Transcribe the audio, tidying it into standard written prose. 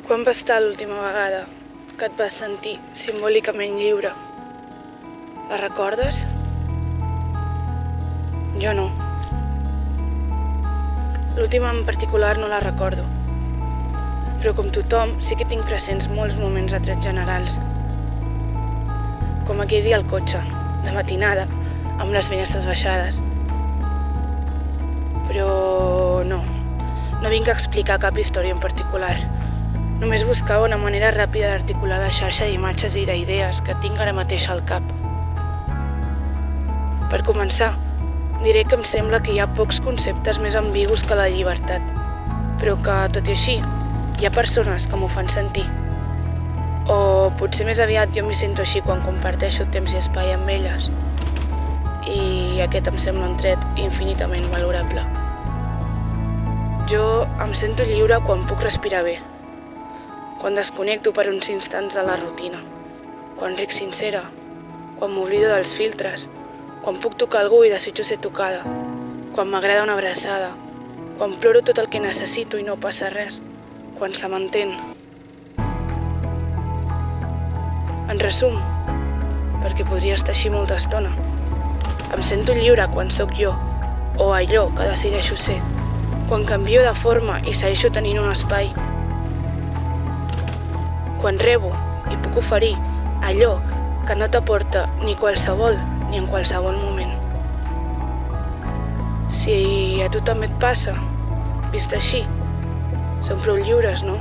Quan va estar l'última vegada que et vas sentir simbòlicament lliure? La recordes? Jo no. L'última en particular no la recordo. Però com tothom, sí que tinc presents molts moments a trets generals. Com aquell dia al cotxe, de matinada, amb les finestres baixades. Però no vinc a explicar cap història en particular. Només buscava una manera ràpida d'articular la xarxa d'imatges i d'idees que tinc ara mateix al cap. Per començar, diré que em sembla que hi ha pocs conceptes més ambigus que la llibertat, però que, tot i així, hi ha persones que m'ho fan sentir. O potser més aviat jo m'hi sento així quan comparteixo temps i espai amb elles. I aquest em sembla un tret infinitament valorable. Jo em sento lliure quan puc respirar bé, quan desconnecto per uns instants de la rutina, quan ric sincera, quan m'oblido dels filtres, quan puc tocar algú i desitjo ser tocada, quan m'agrada una abraçada, quan ploro tot el que necessito i no passa res, quan se m'entén. En resum, perquè podria estar així molta estona, em sento lliure quan sóc jo, o allò que decideixo ser, quan canvio de forma i segueixo tenint un espai, quan rebo i puc oferir allò que no t'aporta ni qualsevol ni en qualsevol moment. Si a tu també et passa, vist així, som prou lliures, no?